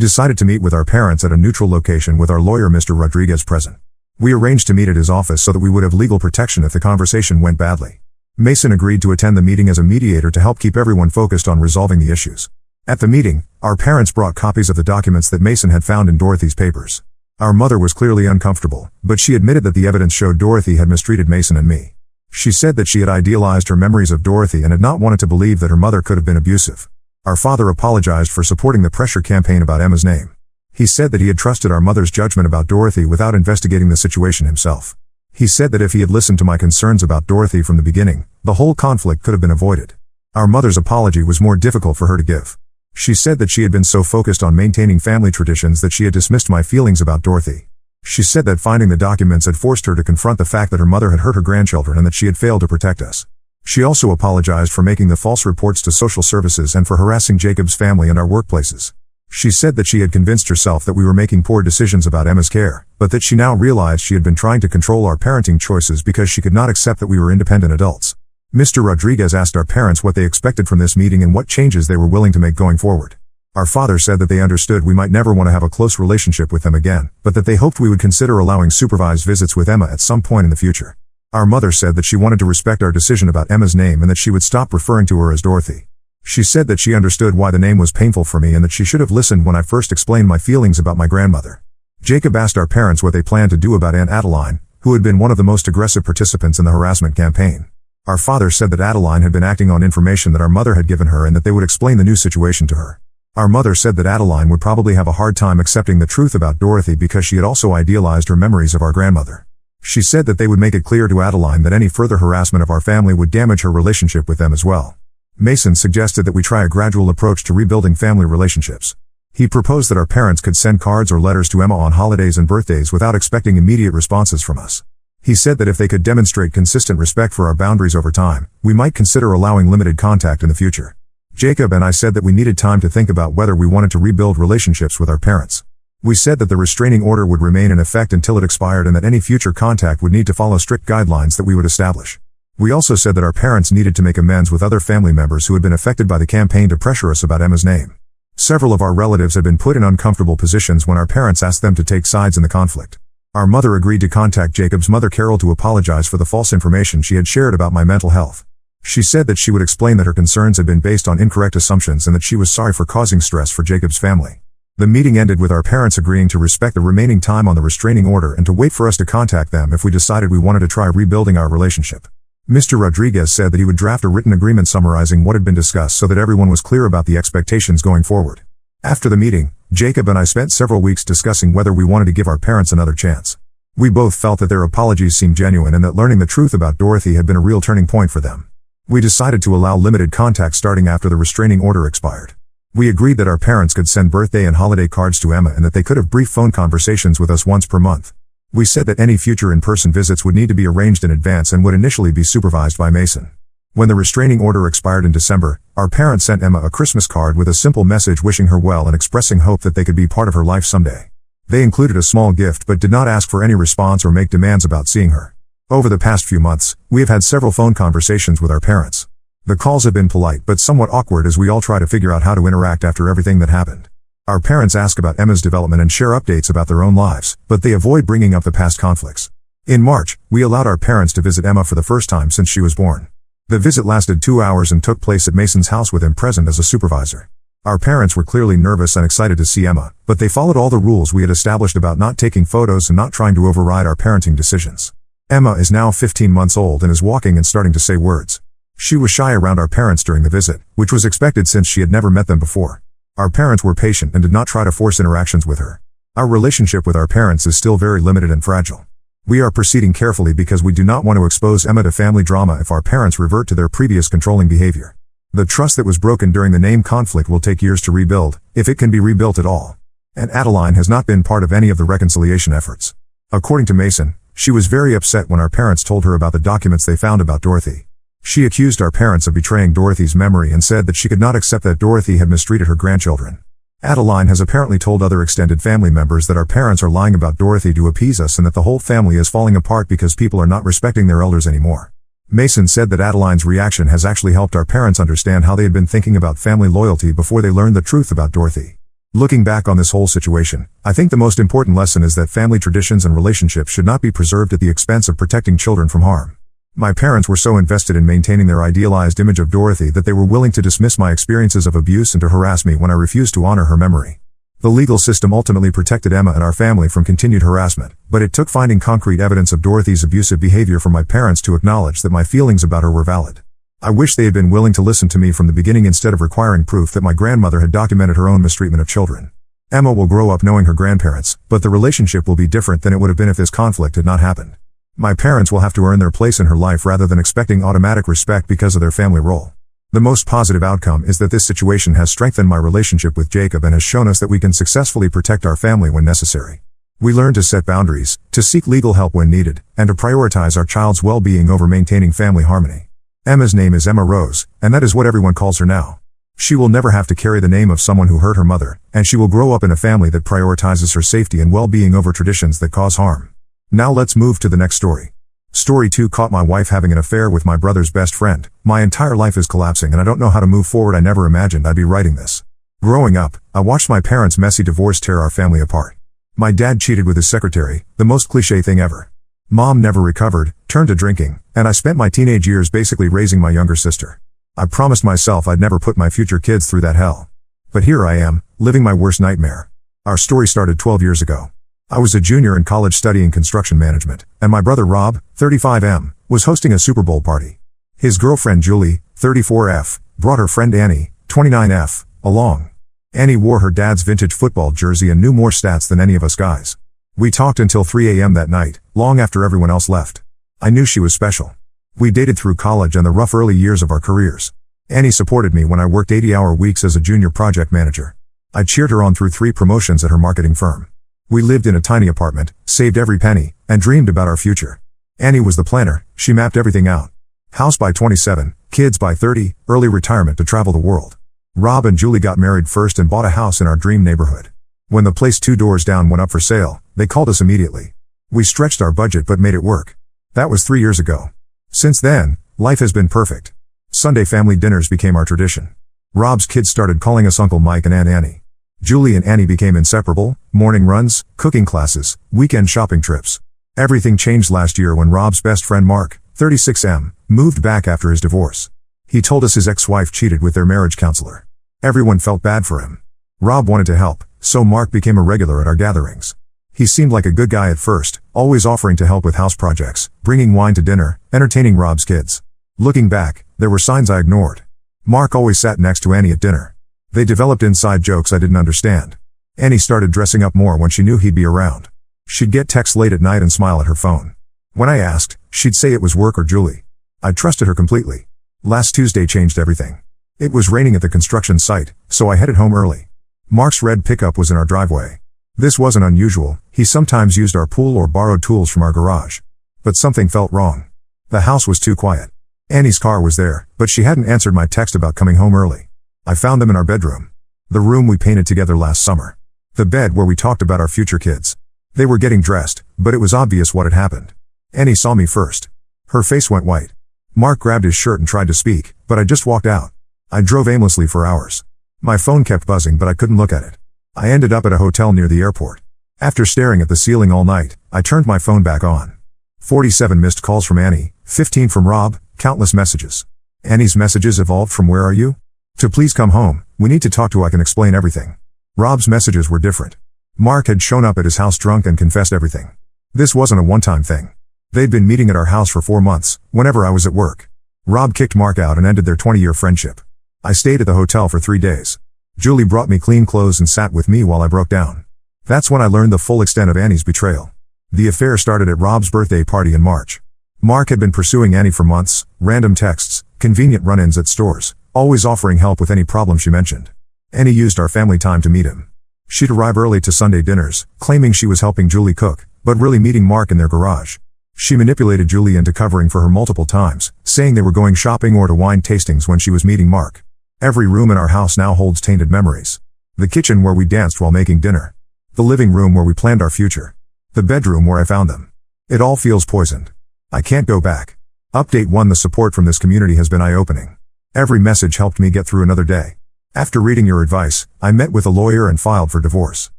decided to meet with our parents at a neutral location with our lawyer Mr. Rodriguez present. We arranged to meet at his office so that we would have legal protection if the conversation went badly. Mason agreed to attend the meeting as a mediator to help keep everyone focused on resolving the issues. At the meeting, our parents brought copies of the documents that Mason had found in Dorothy's papers. Our mother was clearly uncomfortable, but she admitted that the evidence showed Dorothy had mistreated Mason and me. She said that she had idealized her memories of Dorothy and had not wanted to believe that her mother could have been abusive. Our father apologized for supporting the pressure campaign about Emma's name. He said that he had trusted our mother's judgment about Dorothy without investigating the situation himself. He said that if he had listened to my concerns about Dorothy from the beginning, the whole conflict could have been avoided. Our mother's apology was more difficult for her to give. She said that she had been so focused on maintaining family traditions that she had dismissed my feelings about Dorothy. She said that finding the documents had forced her to confront the fact that her mother had hurt her grandchildren and that she had failed to protect us. She also apologized for making the false reports to social services and for harassing Jacob's family and our workplaces. She said that she had convinced herself that we were making poor decisions about Emma's care, but that she now realized she had been trying to control our parenting choices because she could not accept that we were independent adults. Mr. Rodriguez asked our parents what they expected from this meeting and what changes they were willing to make going forward. Our father said that they understood we might never want to have a close relationship with them again, but that they hoped we would consider allowing supervised visits with Emma at some point in the future. Our mother said that she wanted to respect our decision about Emma's name and that she would stop referring to her as Dorothy. She said that she understood why the name was painful for me and that she should have listened when I first explained my feelings about my grandmother. Jacob asked our parents what they planned to do about Aunt Adeline, who had been one of the most aggressive participants in the harassment campaign. Our father said that Adeline had been acting on information that our mother had given her and that they would explain the new situation to her. Our mother said that Adeline would probably have a hard time accepting the truth about Dorothy because she had also idealized her memories of our grandmother. She said that they would make it clear to Adeline that any further harassment of our family would damage her relationship with them as well. Mason suggested that we try a gradual approach to rebuilding family relationships. He proposed that our parents could send cards or letters to Emma on holidays and birthdays without expecting immediate responses from us. He said that if they could demonstrate consistent respect for our boundaries over time, we might consider allowing limited contact in the future. Jacob and I said that we needed time to think about whether we wanted to rebuild relationships with our parents. We said that the restraining order would remain in effect until it expired and that any future contact would need to follow strict guidelines that we would establish. We also said that our parents needed to make amends with other family members who had been affected by the campaign to pressure us about Emma's name. Several of our relatives had been put in uncomfortable positions when our parents asked them to take sides in the conflict. Our mother agreed to contact Jacob's mother Carol to apologize for the false information she had shared about my mental health. She said that she would explain that her concerns had been based on incorrect assumptions and that she was sorry for causing stress for Jacob's family. The meeting ended with our parents agreeing to respect the remaining time on the restraining order and to wait for us to contact them if we decided we wanted to try rebuilding our relationship. Mr. Rodriguez said that he would draft a written agreement summarizing what had been discussed so that everyone was clear about the expectations going forward. After the meeting, Jacob and I spent several weeks discussing whether we wanted to give our parents another chance. We both felt that their apologies seemed genuine and that learning the truth about Dorothy had been a real turning point for them. We decided to allow limited contact starting after the restraining order expired. We agreed that our parents could send birthday and holiday cards to Emma and that they could have brief phone conversations with us once per month. We said that any future in-person visits would need to be arranged in advance and would initially be supervised by Mason. When the restraining order expired in December, our parents sent Emma a Christmas card with a simple message wishing her well and expressing hope that they could be part of her life someday. They included a small gift but did not ask for any response or make demands about seeing her. Over the past few months, we have had several phone conversations with our parents. The calls have been polite but somewhat awkward as we all try to figure out how to interact after everything that happened. Our parents ask about Emma's development and share updates about their own lives, but they avoid bringing up the past conflicts. In March, we allowed our parents to visit Emma for the first time since she was born. The visit lasted 2 hours and took place at Mason's house with him present as a supervisor. Our parents were clearly nervous and excited to see Emma, but they followed all the rules we had established about not taking photos and not trying to override our parenting decisions. Emma is now 15 months old and is walking and starting to say words. She was shy around our parents during the visit, which was expected since she had never met them before. Our parents were patient and did not try to force interactions with her. Our relationship with our parents is still very limited and fragile. We are proceeding carefully because we do not want to expose Emma to family drama if our parents revert to their previous controlling behavior. The trust that was broken during the name conflict will take years to rebuild, if it can be rebuilt at all. And Adeline has not been part of any of the reconciliation efforts. According to Mason, She was very upset when our parents told her about the documents they found about Dorothy. She accused our parents of betraying Dorothy's memory and said that she could not accept that Dorothy had mistreated her grandchildren. Adeline has apparently told other extended family members that our parents are lying about Dorothy to appease us and that the whole family is falling apart because people are not respecting their elders anymore. Mason said that Adeline's reaction has actually helped our parents understand how they had been thinking about family loyalty before they learned the truth about Dorothy. Looking back on this whole situation, I think the most important lesson is that family traditions and relationships should not be preserved at the expense of protecting children from harm. My parents were so invested in maintaining their idealized image of Dorothy that they were willing to dismiss my experiences of abuse and to harass me when I refused to honor her memory. The legal system ultimately protected Emma and our family from continued harassment, but it took finding concrete evidence of Dorothy's abusive behavior for my parents to acknowledge that my feelings about her were valid. I wish they had been willing to listen to me from the beginning instead of requiring proof that my grandmother had documented her own mistreatment of children. Emma will grow up knowing her grandparents, but the relationship will be different than it would have been if this conflict had not happened. My parents will have to earn their place in her life rather than expecting automatic respect because of their family role. The most positive outcome is that this situation has strengthened my relationship with Jacob and has shown us that we can successfully protect our family when necessary. We learn to set boundaries, to seek legal help when needed, and to prioritize our child's well-being over maintaining family harmony. Emma's name is Emma Rose, and that is what everyone calls her now. She will never have to carry the name of someone who hurt her mother, and she will grow up in a family that prioritizes her safety and well-being over traditions that cause harm. Now let's move to the next story. Story 2 caught my wife having an affair with my brother's best friend. My entire life is collapsing and I don't know how to move forward. I never imagined I'd be writing this. Growing up, I watched my parents' messy divorce tear our family apart. My dad cheated with his secretary, the most cliché thing ever. Mom never recovered, turned to drinking, and I spent my teenage years basically raising my younger sister. I promised myself I'd never put my future kids through that hell. But here I am, living my worst nightmare. Our story started 12 years ago. I was a junior in college studying construction management, and my brother Rob, 35M, was hosting a Super Bowl party. His girlfriend Julie, 34F, brought her friend Annie, 29F, along. Annie wore her dad's vintage football jersey and knew more stats than any of us guys. We talked until 3 a.m. that night, long after everyone else left. I knew she was special. We dated through college and the rough early years of our careers. Annie supported me when I worked 80-hour weeks as a junior project manager. I cheered her on through 3 promotions at her marketing firm. We lived in a tiny apartment, saved every penny, and dreamed about our future. Annie was the planner, she mapped everything out. House by 27, kids by 30, early retirement to travel the world. Rob and Julie got married first and bought a house in our dream neighborhood. When the place 2 doors down went up for sale, they called us immediately. We stretched our budget but made it work. That was 3 years ago. Since then, life has been perfect. Sunday family dinners became our tradition. Rob's kids started calling us Uncle Mike and Aunt Annie. Julie and Annie became inseparable, morning runs, cooking classes, weekend shopping trips. Everything changed last year when Rob's best friend Mark, 36M, moved back after his divorce. He told us his ex-wife cheated with their marriage counselor. Everyone felt bad for him. Rob wanted to help, so Mark became a regular at our gatherings. He seemed like a good guy at first, always offering to help with house projects, bringing wine to dinner, entertaining Rob's kids. Looking back, there were signs I ignored. Mark always sat next to Annie at dinner. They developed inside jokes I didn't understand. Annie started dressing up more when she knew he'd be around. She'd get texts late at night and smile at her phone. When I asked, she'd say it was work or Julie. I trusted her completely. Last Tuesday changed everything. It was raining at the construction site, so I headed home early. Mark's red pickup was in our driveway. This wasn't unusual, he sometimes used our pool or borrowed tools from our garage. But something felt wrong. The house was too quiet. Annie's car was there, but she hadn't answered my text about coming home early. I found them in our bedroom. The room we painted together last summer. The bed where we talked about our future kids. They were getting dressed, but it was obvious what had happened. Annie saw me first. Her face went white. Mark grabbed his shirt and tried to speak, but I just walked out. I drove aimlessly for hours. My phone kept buzzing but I couldn't look at it. I ended up at a hotel near the airport. After staring at the ceiling all night, I turned my phone back on. 47 missed calls from Annie, 15 from Rob, countless messages. Annie's messages evolved from "Where are you?" to "Please come home, we need to talk to I can explain everything." Rob's messages were different. Mark had shown up at his house drunk and confessed everything. This wasn't a one-time thing. They'd been meeting at our house for 4 months, whenever I was at work. Rob kicked Mark out and ended their 20-year friendship. I stayed at the hotel for 3 days. Julie brought me clean clothes and sat with me while I broke down. That's when I learned the full extent of Annie's betrayal. The affair started at Rob's birthday party in March. Mark had been pursuing Annie for months, random texts, convenient run-ins at stores, always offering help with any problem she mentioned. Annie used our family time to meet him. She'd arrive early to Sunday dinners, claiming she was helping Julie cook, but really meeting Mark in their garage. She manipulated Julie into covering for her multiple times, saying they were going shopping or to wine tastings when she was meeting Mark. Every room in our house now holds tainted memories. The kitchen where we danced while making dinner. The living room where we planned our future. The bedroom where I found them. It all feels poisoned. I can't go back. Update 1. The support from this community has been eye-opening. Every message helped me get through another day. After reading your advice, I met with a lawyer and filed for divorce.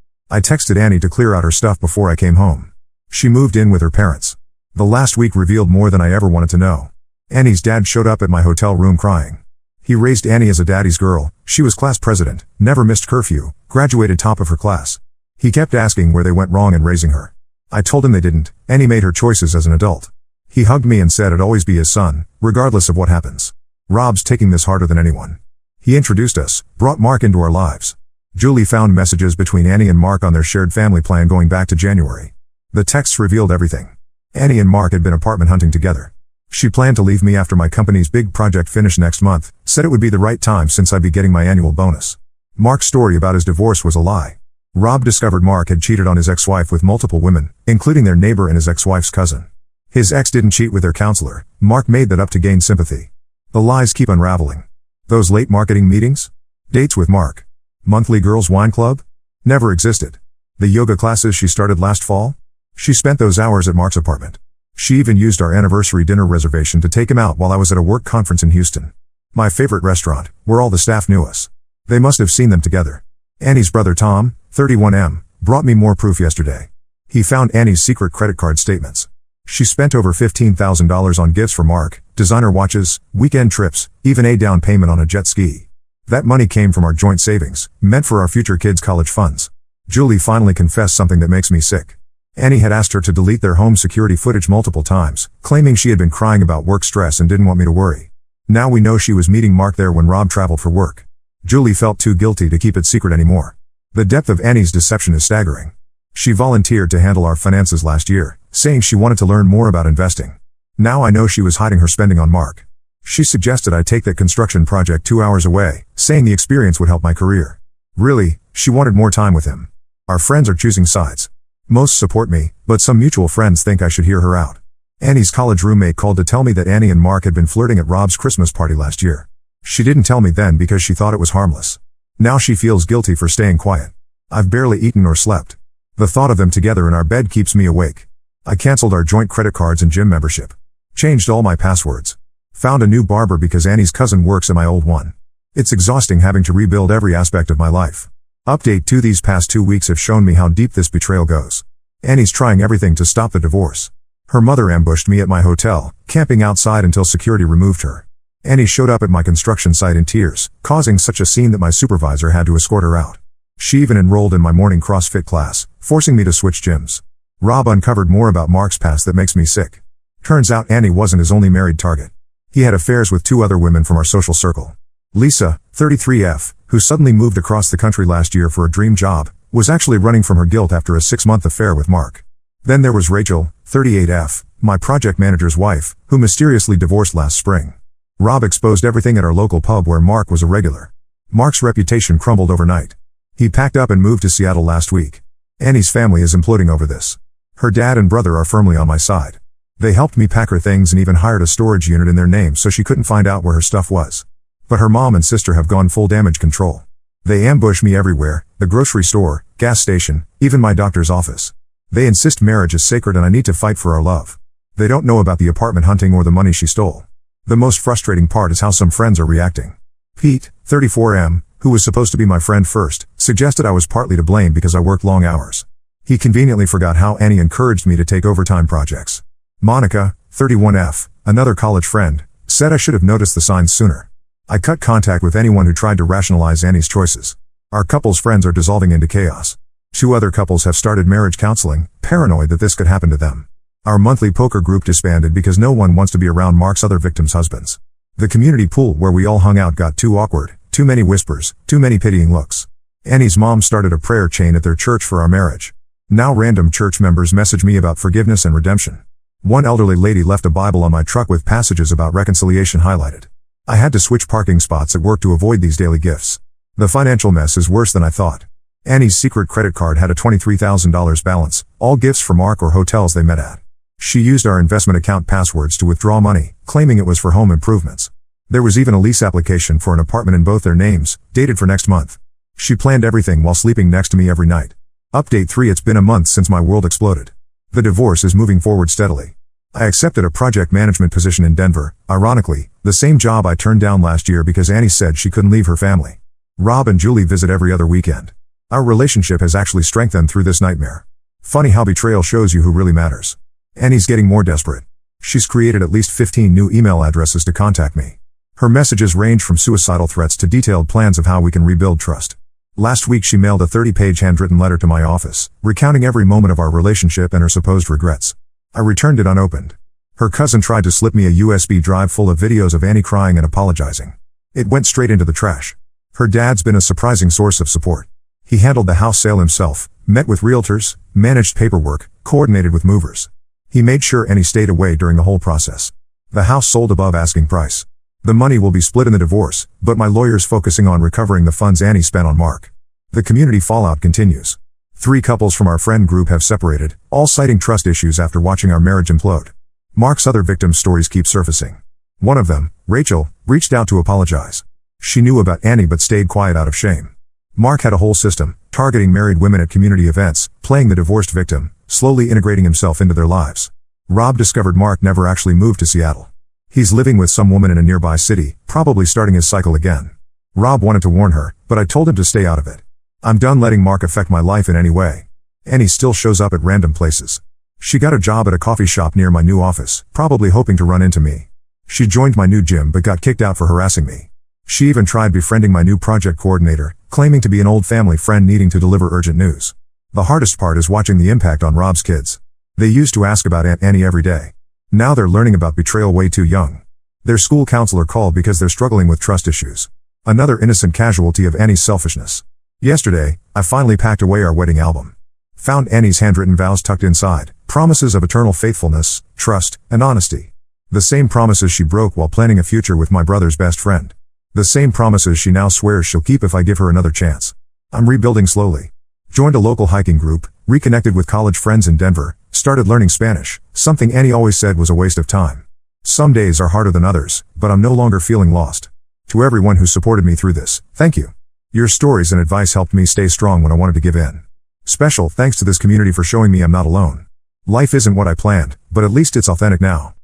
I texted Annie to clear out her stuff before I came home. She moved in with her parents. The last week revealed more than I ever wanted to know. Annie's dad showed up at my hotel room crying. He raised Annie as a daddy's girl. She was class president, never missed curfew, graduated top of her class. He kept asking where they went wrong in raising her. I told him they didn't. Annie made her choices as an adult. He hugged me and said I'd always be his son, regardless of what happens. Rob's taking this harder than anyone. He introduced us, brought Mark into our lives. Julie found messages between Annie and Mark on their shared family plan going back to January. The texts revealed everything. Annie and Mark had been apartment hunting together. She planned to leave me after my company's big project finished next month, said it would be the right time since I'd be getting my annual bonus. Mark's story about his divorce was a lie. Rob discovered Mark had cheated on his ex-wife with multiple women, including their neighbor and his ex-wife's cousin. His ex didn't cheat with their counselor. Mark made that up to gain sympathy. The lies keep unraveling. Those late marketing meetings? Dates with Mark. Monthly girls' wine club? Never existed. The yoga classes she started last fall? She spent those hours at Mark's apartment. She even used our anniversary dinner reservation to take him out while I was at a work conference in Houston. My favorite restaurant, where all the staff knew us. They must have seen them together. Annie's brother Tom, 31M, brought me more proof yesterday. He found Annie's secret credit card statements. She spent over $15,000 on gifts for Mark, designer watches, weekend trips, even a down payment on a jet ski. That money came from our joint savings, meant for our future kids' college funds. Julie finally confessed something that makes me sick. Annie had asked her to delete their home security footage multiple times, claiming she had been crying about work stress and didn't want me to worry. Now we know she was meeting Mark there when Rob traveled for work. Julie felt too guilty to keep it secret anymore. The depth of Annie's deception is staggering. She volunteered to handle our finances last year, saying she wanted to learn more about investing. Now I know she was hiding her spending on Mark. She suggested I take that construction project 2 hours away, saying the experience would help my career. Really, she wanted more time with him. Our friends are choosing sides. Most support me, but some mutual friends think I should hear her out. Annie's college roommate called to tell me that Annie and Mark had been flirting at Rob's Christmas party last year. She didn't tell me then because she thought it was harmless. Now she feels guilty for staying quiet. I've barely eaten or slept. The thought of them together in our bed keeps me awake. I canceled our joint credit cards and gym membership. Changed all my passwords. Found a new barber because Annie's cousin works at my old one. It's exhausting having to rebuild every aspect of my life. Update 2. These past 2 weeks have shown me how deep this betrayal goes. Annie's trying everything to stop the divorce. Her mother ambushed me at my hotel, camping outside until security removed her. Annie showed up at my construction site in tears, causing such a scene that my supervisor had to escort her out. She even enrolled in my morning CrossFit class, forcing me to switch gyms. Rob uncovered more about Mark's past that makes me sick. Turns out Annie wasn't his only married target. He had affairs with 2 other women from our social circle. Lisa, 33F, who suddenly moved across the country last year for a dream job, was actually running from her guilt after a 6-month affair with Mark. Then there was Rachel, 38F, my project manager's wife, who mysteriously divorced last spring. Rob exposed everything at our local pub where Mark was a regular. Mark's reputation crumbled overnight. He packed up and moved to Seattle last week. Annie's family is imploding over this. Her dad and brother are firmly on my side. They helped me pack her things and even hired a storage unit in their name so she couldn't find out where her stuff was. But her mom and sister have gone full damage control. They ambush me everywhere, the grocery store, gas station, even my doctor's office. They insist marriage is sacred and I need to fight for our love. They don't know about the apartment hunting or the money she stole. The most frustrating part is how some friends are reacting. Pete, 34M, who was supposed to be my friend first, suggested I was partly to blame because I worked long hours. He conveniently forgot how Annie encouraged me to take overtime projects. Monica, 31F, another college friend, said I should have noticed the signs sooner. I cut contact with anyone who tried to rationalize Annie's choices. Our couple's friends are dissolving into chaos. 2 other couples have started marriage counseling, paranoid that this could happen to them. Our monthly poker group disbanded because no one wants to be around Mark's other victims' husbands. The community pool where we all hung out got too awkward, too many whispers, too many pitying looks. Annie's mom started a prayer chain at their church for our marriage. Now random church members message me about forgiveness and redemption. One elderly lady left a Bible on my truck with passages about reconciliation highlighted. I had to switch parking spots at work to avoid these daily gifts. The financial mess is worse than I thought. Annie's secret credit card had a $23,000 balance, all gifts for Mark or hotels they met at. She used our investment account passwords to withdraw money, claiming it was for home improvements. There was even a lease application for an apartment in both their names, dated for next month. She planned everything while sleeping next to me every night. Update 3: It's been a month since my world exploded. The divorce is moving forward steadily. I accepted a project management position in Denver, ironically, the same job I turned down last year because Annie said she couldn't leave her family. Rob and Julie visit every other weekend. Our relationship has actually strengthened through this nightmare. Funny how betrayal shows you who really matters. Annie's getting more desperate. She's created at least 15 new email addresses to contact me. Her messages range from suicidal threats to detailed plans of how we can rebuild trust. Last week she mailed a 30-page handwritten letter to my office, recounting every moment of our relationship and her supposed regrets. I returned it unopened. Her cousin tried to slip me a USB drive full of videos of Annie crying and apologizing. It went straight into the trash. Her dad's been a surprising source of support. He handled the house sale himself, met with realtors, managed paperwork, coordinated with movers. He made sure Annie stayed away during the whole process. The house sold above asking price. The money will be split in the divorce, but my lawyer's focusing on recovering the funds Annie spent on Mark. The community fallout continues. 3 couples from our friend group have separated, all citing trust issues after watching our marriage implode. Mark's other victims' stories keep surfacing. One of them, Rachel, reached out to apologize. She knew about Annie but stayed quiet out of shame. Mark had a whole system, targeting married women at community events, playing the divorced victim, slowly integrating himself into their lives. Rob discovered Mark never actually moved to Seattle. He's living with some woman in a nearby city, probably starting his cycle again. Rob wanted to warn her, but I told him to stay out of it. I'm done letting Mark affect my life in any way. Annie still shows up at random places. She got a job at a coffee shop near my new office, probably hoping to run into me. She joined my new gym but got kicked out for harassing me. She even tried befriending my new project coordinator, claiming to be an old family friend needing to deliver urgent news. The hardest part is watching the impact on Rob's kids. They used to ask about Aunt Annie every day. Now they're learning about betrayal way too young. Their school counselor called because they're struggling with trust issues. Another innocent casualty of Annie's selfishness. Yesterday, I finally packed away our wedding album. Found Annie's handwritten vows tucked inside, promises of eternal faithfulness, trust, and honesty. The same promises she broke while planning a future with my brother's best friend. The same promises she now swears she'll keep if I give her another chance. I'm rebuilding slowly. Joined a local hiking group, reconnected with college friends in Denver, started learning Spanish, something Annie always said was a waste of time. Some days are harder than others, but I'm no longer feeling lost. To everyone who supported me through this, thank you. Your stories and advice helped me stay strong when I wanted to give in. Special thanks to this community for showing me I'm not alone. Life isn't what I planned, but at least it's authentic now.